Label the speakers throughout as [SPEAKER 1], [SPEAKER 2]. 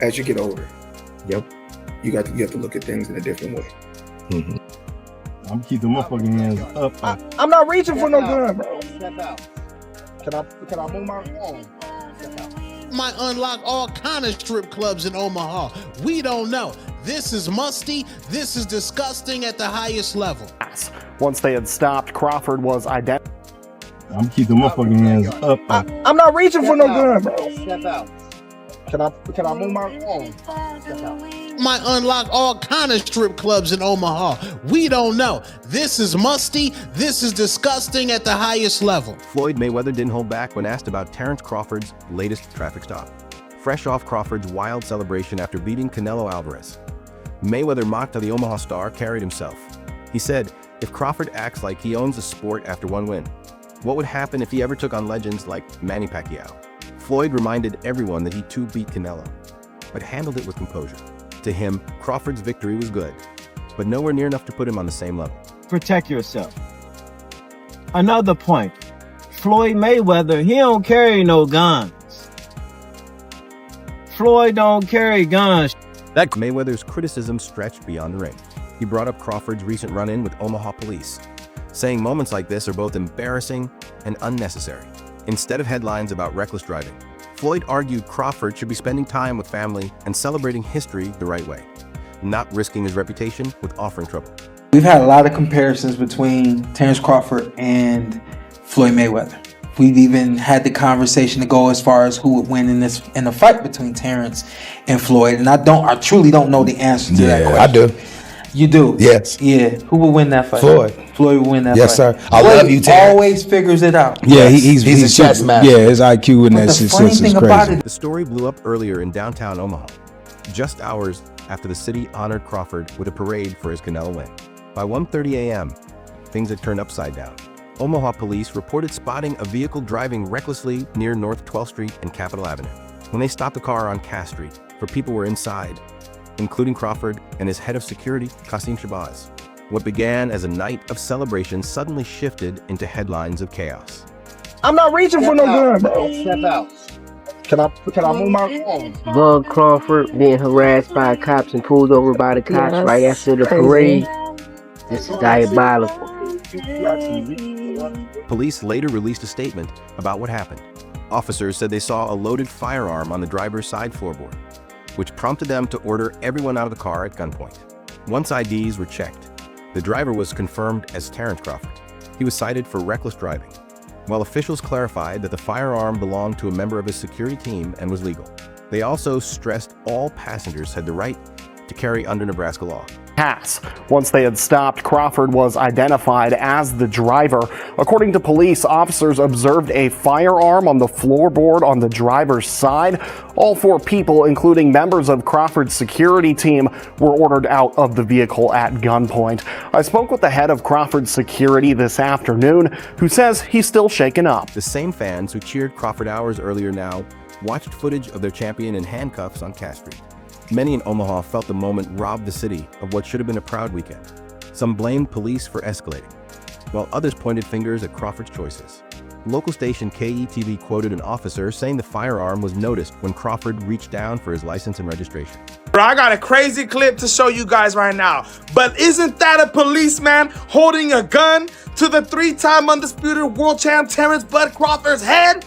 [SPEAKER 1] as you get older,
[SPEAKER 2] Yep.
[SPEAKER 1] you have to look at things in a different way.
[SPEAKER 2] Mm-hmm.
[SPEAKER 3] I'm keeping my fucking hands up.
[SPEAKER 1] I'm not reaching for no gun, bro.
[SPEAKER 3] Step out. Can I move my phone? Step out.
[SPEAKER 4] Might unlock all kind of strip clubs in Omaha. We don't know. This is musty. This is disgusting at the highest level.
[SPEAKER 5] Once they had stopped, Crawford was identified.
[SPEAKER 3] I'm keeping my fucking hands up.
[SPEAKER 1] I'm not reaching for no gun, bro.
[SPEAKER 3] Step out. Can I move my phone? Step out.
[SPEAKER 4] Might unlock all kind of strip clubs in Omaha. We don't know. This is musty. This is disgusting at the highest level.
[SPEAKER 6] Floyd Mayweather didn't hold back when asked about Terence Crawford's latest traffic stop. Fresh off Crawford's wild celebration after beating Canelo Alvarez, Mayweather mocked how the Omaha star carried himself. He said, if Crawford acts like he owns the sport after one win, what would happen if he ever took on legends like Manny Pacquiao? Floyd reminded everyone that he too beat Canelo, but handled it with composure. To him, Crawford's victory was good, but nowhere near enough to put him on the same level.
[SPEAKER 7] Protect yourself. Another point, Floyd Mayweather, he don't carry no guns. Floyd don't carry guns.
[SPEAKER 6] That Mayweather's criticism stretched beyond the ring. He brought up Crawford's recent run-in with Omaha police, saying moments like this are both embarrassing and unnecessary. Instead of headlines about reckless driving, Floyd argued Crawford should be spending time with family and celebrating history the right way, not risking his reputation with offering trouble.
[SPEAKER 8] We've had a lot of comparisons between Terence Crawford and Floyd Mayweather. We've even had the conversation to go as far as who would win in the fight between Terence and Floyd, and I truly don't know the answer to that question.
[SPEAKER 2] I do.
[SPEAKER 8] You do?
[SPEAKER 2] Yes.
[SPEAKER 8] Yeah. Who will win that fight?
[SPEAKER 2] Floyd.
[SPEAKER 8] Floyd will win that
[SPEAKER 2] Yes,
[SPEAKER 8] fight.
[SPEAKER 2] sir. I love you, Terence.
[SPEAKER 8] Always figures it out.
[SPEAKER 2] Yeah, he's a chess master.
[SPEAKER 3] Yeah, his IQ and
[SPEAKER 8] But
[SPEAKER 3] that
[SPEAKER 8] the
[SPEAKER 3] shit
[SPEAKER 8] funny
[SPEAKER 3] is
[SPEAKER 8] thing about
[SPEAKER 3] crazy.
[SPEAKER 8] it,
[SPEAKER 6] The story blew up earlier in downtown Omaha, just hours after the city honored Crawford with a parade for his Canelo win. By 1:30 a.m., things had turned upside down. Omaha police reported spotting a vehicle driving recklessly near North 12th Street and Capitol Avenue. When they stopped the car on Cass Street, for people were inside, including Crawford and his head of security, Qasim Shabazz. What began as a night of celebration suddenly shifted into headlines of chaos.
[SPEAKER 1] I'm not reaching for no gun, bro.
[SPEAKER 3] Step out. Can I move my phone?
[SPEAKER 9] Bug Crawford being harassed by cops and pulled over by the cops right after the parade. This is diabolical.
[SPEAKER 6] Police later released a statement about what happened. Officers said they saw a loaded firearm on the driver's side floorboard, which prompted them to order everyone out of the car at gunpoint. Once IDs were checked, the driver was confirmed as Terence Crawford. He was cited for reckless driving, while officials clarified that the firearm belonged to a member of his security team and was legal. They also stressed all passengers had the right to carry under Nebraska law.
[SPEAKER 5] Once they had stopped, Crawford was identified as the driver. According to police, officers observed a firearm on the floorboard on the driver's side. All four people, including members of Crawford's security team, were ordered out of the vehicle at gunpoint. I spoke with the head of Crawford's security this afternoon, who says he's still shaken up.
[SPEAKER 6] The same fans who cheered Crawford hours earlier now watched footage of their champion in handcuffs on Cass Street. Many in Omaha felt the moment robbed the city of what should have been a proud weekend. Some blamed police for escalating, while others pointed fingers at Crawford's choices. Local station KETV quoted an officer saying the firearm was noticed when Crawford reached down for his license and registration.
[SPEAKER 10] Bro, I got a crazy clip to show you guys right now. But isn't that a policeman holding a gun to the three-time undisputed world champ Terence Bud Crawford's head?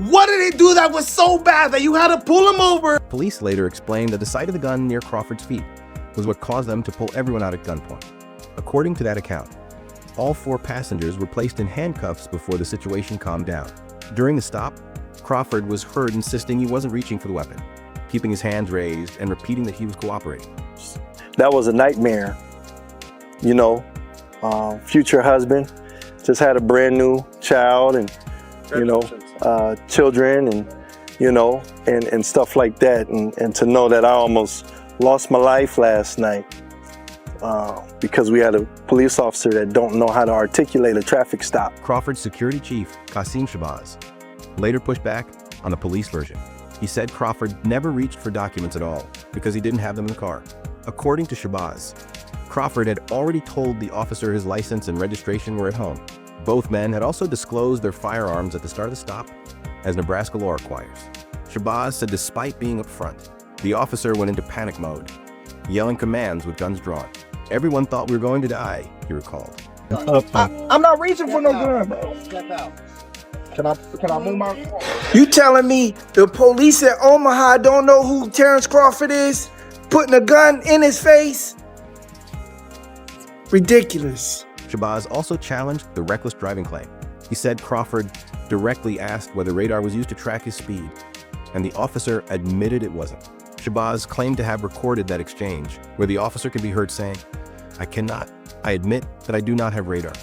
[SPEAKER 10] What did he do that was so bad that you had to pull him over?
[SPEAKER 6] Police later explained that the sight of the gun near Crawford's feet was what caused them to pull everyone out at gunpoint. According to that account, all four passengers were placed in handcuffs before the situation calmed down. During the stop, Crawford was heard insisting he wasn't reaching for the weapon, keeping his hands raised and repeating that he was cooperating.
[SPEAKER 11] That was a nightmare. You know, future husband, just had a brand new child and, you know, children and, you know, and stuff like that. And to know that I almost lost my life last night because we had a police officer that don't know how to articulate a traffic stop.
[SPEAKER 6] Crawford's security chief, Qasim Shabazz, later pushed back on the police version. He said Crawford never reached for documents at all because he didn't have them in the car. According to Shabazz, Crawford had already told the officer his license and registration were at home. Both men had also disclosed their firearms at the start of the stop, as Nebraska law requires. Shabazz said despite being upfront, The officer went into panic mode, yelling commands with guns drawn. Everyone thought we were going to die, he recalled.
[SPEAKER 1] I'm not reaching for no gun, bro.
[SPEAKER 3] Step out. Can I move my?
[SPEAKER 10] You telling me the police at Omaha don't know who Terence Crawford is? Putting a gun in his face? Ridiculous.
[SPEAKER 6] Shabazz also challenged the reckless driving claim. He said Crawford directly asked whether radar was used to track his speed, and the officer admitted it wasn't. Shabazz claimed to have recorded that exchange, where the officer can be heard saying, I admit that I do not have radar.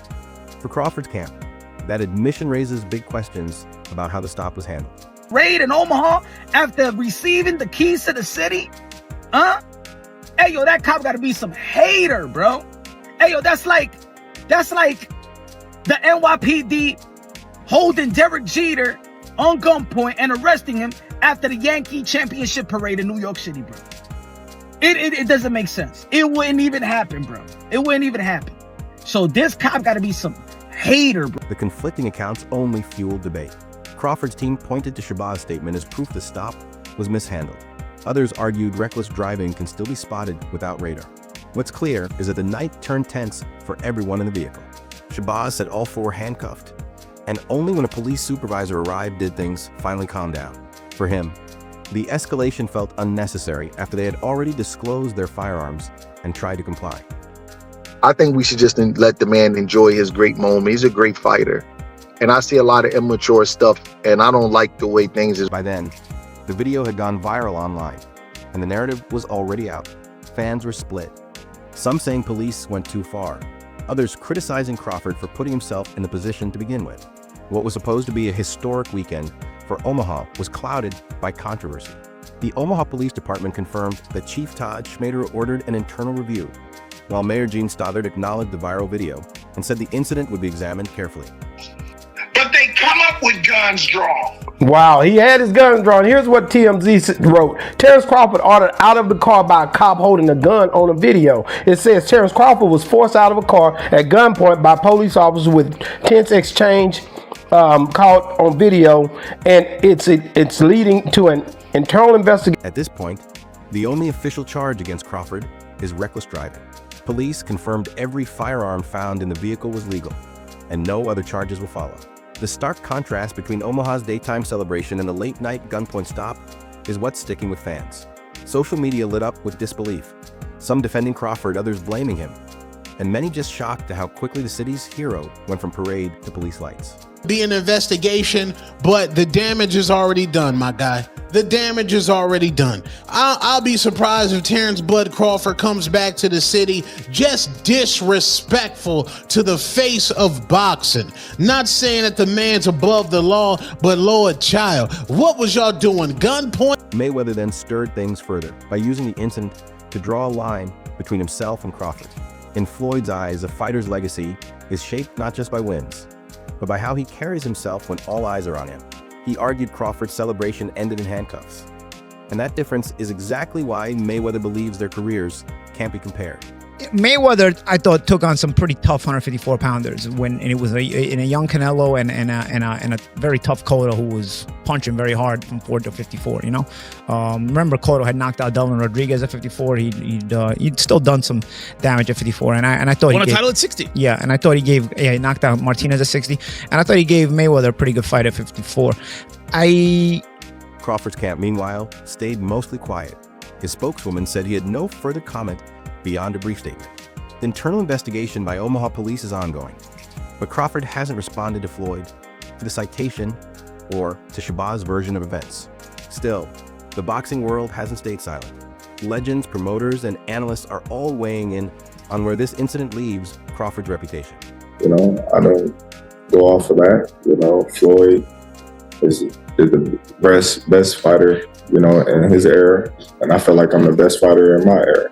[SPEAKER 6] For Crawford's camp, that admission raises big questions about how the stop was handled.
[SPEAKER 12] Raid in Omaha after receiving the keys to the city? Huh? Hey, yo, that cop gotta be some hater, bro. Hey, yo, that's like the NYPD holding Derek Jeter on gunpoint and arresting him after the Yankee championship parade in New York City, bro. It doesn't make sense. It wouldn't even happen, bro. It wouldn't even happen. So this cop gotta be some hater, bro.
[SPEAKER 6] The conflicting accounts only fueled debate. Crawford's team pointed to Shabazz's statement as proof the stop was mishandled. Others argued reckless driving can still be spotted without radar. What's clear is that the night turned tense for everyone in the vehicle. Shabazz said all four were handcuffed, and only when a police supervisor arrived did things finally calm down. For him, the escalation felt unnecessary after they had already disclosed their firearms and tried to comply.
[SPEAKER 13] I think we should just let the man enjoy his great moment. He's a great fighter. And I see a lot of immature stuff, and I don't like the way things is.
[SPEAKER 6] By then, the video had gone viral online, and the narrative was already out. Fans were split. Some saying police went too far, others criticizing Crawford for putting himself in the position to begin with. What was supposed to be a historic weekend for Omaha was clouded by controversy. The Omaha Police Department confirmed that Chief Todd Schmader ordered an internal review, while Mayor Gene Stothard acknowledged the viral video and said the incident would be examined carefully.
[SPEAKER 14] But they come up with guns drawn.
[SPEAKER 1] Wow, he had his guns drawn. Here's what TMZ wrote. Terence Crawford ordered out of the car by a cop holding a gun on a video. It says Terence Crawford was forced out of a car at gunpoint by police officers with tense exchange caught on video, and it's leading to an internal investigation.
[SPEAKER 6] At this point, the only official charge against Crawford is reckless driving. Police confirmed every firearm found in the vehicle was legal, and no other charges will follow. The stark contrast between Omaha's daytime celebration and the late-night gunpoint stop is what's sticking with fans. Social media lit up with disbelief, some defending Crawford, others blaming him, and many just shocked at how quickly the city's hero went from parade to police lights.
[SPEAKER 4] Be an investigation, but the damage is already done, my guy. The damage is already done. I'll be surprised if Terence Bud Crawford comes back to the city just disrespectful to the face of boxing. Not saying that the man's above the law, but Lord child, what was y'all doing? Gunpoint?
[SPEAKER 6] Mayweather then stirred things further by using the incident to draw a line between himself and Crawford. In Floyd's eyes, a fighter's legacy is shaped not just by wins, but by how he carries himself when all eyes are on him. He argued Crawford's celebration ended in handcuffs. And that difference is exactly why Mayweather believes their careers can't be compared.
[SPEAKER 15] Mayweather, I thought, took on some pretty tough 154-pounders and it was in a young Canelo and a very tough Cotto who was punching very hard from 4 to 54. You know, remember Cotto had knocked out Delvin Rodriguez at 54. He'd still done some damage at 54, and I thought
[SPEAKER 16] won a title at 60.
[SPEAKER 15] Yeah, and I thought he knocked out Martinez at 60, and I thought he gave Mayweather a pretty good fight at 54.
[SPEAKER 6] Crawford's camp, meanwhile, stayed mostly quiet. His spokeswoman said he had no further comment beyond a brief statement. The internal investigation by Omaha police is ongoing, but Crawford hasn't responded to Floyd, to the citation, or to Shabazz's version of events. Still, the boxing world hasn't stayed silent. Legends, promoters, and analysts are all weighing in on where this incident leaves Crawford's reputation.
[SPEAKER 17] You know, I don't go off of that. You know, Floyd is the best fighter, you know, in his era, and I feel like I'm the best fighter in my era.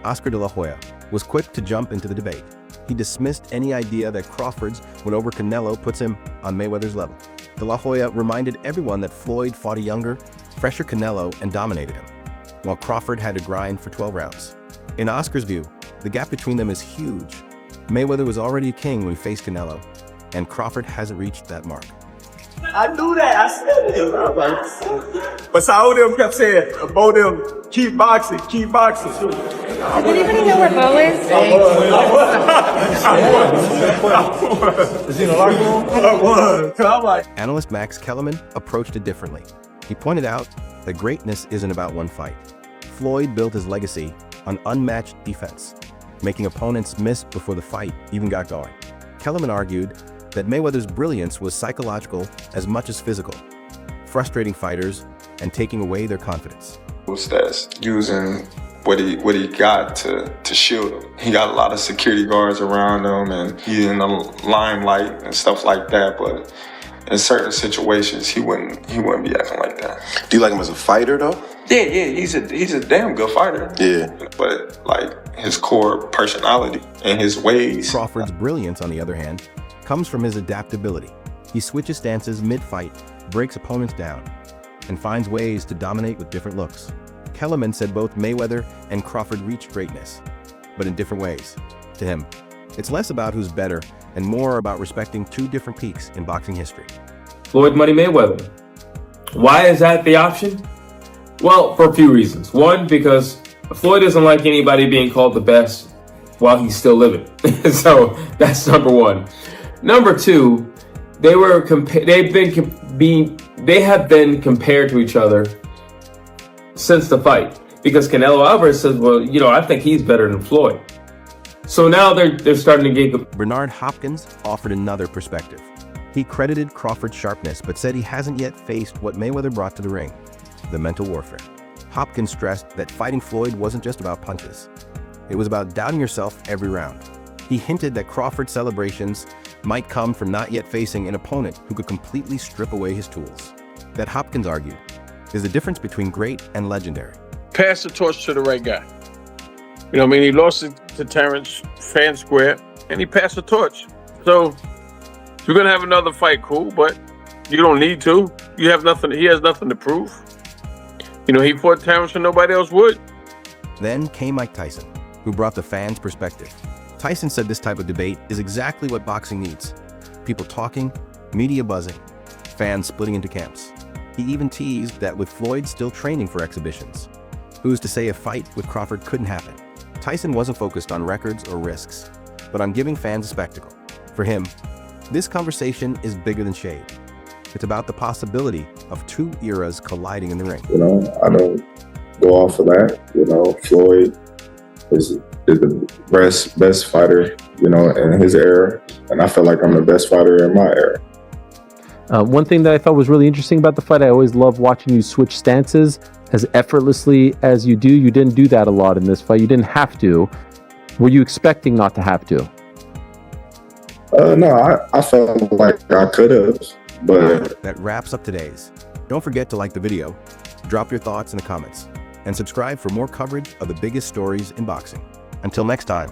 [SPEAKER 6] Oscar De La Hoya was quick to jump into the debate. He dismissed any idea that Crawford's win over Canelo puts him on Mayweather's level. De La Hoya reminded everyone that Floyd fought a younger, fresher Canelo and dominated him, while Crawford had to grind for 12 rounds. In Oscar's view, the gap between them is huge. Mayweather was already a king when he faced Canelo, and Crawford hasn't reached that mark.
[SPEAKER 16] I knew that. I said it. I was like, but Saul them kept saying, both them, keep boxing, keep boxing.
[SPEAKER 18] Does anybody know where Bo is?
[SPEAKER 16] Is he in the locker room? I was. I'm like,
[SPEAKER 6] Analyst Max Kellerman approached it differently. He pointed out that greatness isn't about one fight. Floyd built his legacy on unmatched defense, making opponents miss before the fight even got going. Kellerman argued that Mayweather's brilliance was psychological as much as physical, frustrating fighters and taking away their confidence.
[SPEAKER 19] That's using what he got to shield him. He got a lot of security guards around him, and he's in the limelight and stuff like that. But in certain situations, he wouldn't be acting like that.
[SPEAKER 20] Do you like him as a fighter, though?
[SPEAKER 19] Yeah, he's a damn good fighter.
[SPEAKER 20] Yeah.
[SPEAKER 19] But like his core personality and his ways.
[SPEAKER 6] Crawford's brilliance, on the other hand, comes from his adaptability. He switches stances mid-fight, breaks opponents down, and finds ways to dominate with different looks. Kellerman said both Mayweather and Crawford reached greatness, but in different ways. To him, it's less about who's better and more about respecting two different peaks in boxing history.
[SPEAKER 21] Floyd Money Mayweather. Why is that the option? Well, for a few reasons. One, because Floyd doesn't like anybody being called the best while he's still living. So that's number one. Number two, they have been compared to each other since the fight, because Canelo Alvarez says, well, you know, I think he's better than Floyd. So now they're starting to get.
[SPEAKER 6] Bernard Hopkins offered another perspective. He credited Crawford's sharpness, but said he hasn't yet faced what Mayweather brought to the ring, the mental warfare. Hopkins stressed that fighting Floyd wasn't just about punches. It was about doubting yourself every round. He hinted that Crawford's celebrations might come from not yet facing an opponent who could completely strip away his tools. That, Hopkins argued, is the difference between great and legendary.
[SPEAKER 22] Pass the torch to the right guy. You know what I mean? He lost it to Terence fair and square, and he passed the torch. So if you're gonna have another fight, cool, but you don't need to. You have nothing. He has nothing to prove. You know, he fought Terence and nobody else would.
[SPEAKER 6] Then came Mike Tyson, who brought the fans' perspective. Tyson said this type of debate is exactly what boxing needs. People talking, media buzzing, fans splitting into camps. He even teased that with Floyd still training for exhibitions, who's to say a fight with Crawford couldn't happen? Tyson wasn't focused on records or risks, but on giving fans a spectacle. For him, this conversation is bigger than shade. It's about the possibility of two eras colliding in the ring.
[SPEAKER 17] You know, I don't go off of that. You know, Floyd is the best fighter, you know, in his era, and I feel like I'm the best fighter in my era.
[SPEAKER 23] One thing that I thought was really interesting about the fight, I always love watching you switch stances as effortlessly as you do. You didn't do that a lot in this fight. You didn't have to. Were you expecting not to have to?
[SPEAKER 17] No, I felt like I could have, but...
[SPEAKER 6] That wraps up today's. Don't forget to like the video, drop your thoughts in the comments, and subscribe for more coverage of the biggest stories in boxing. Until next time.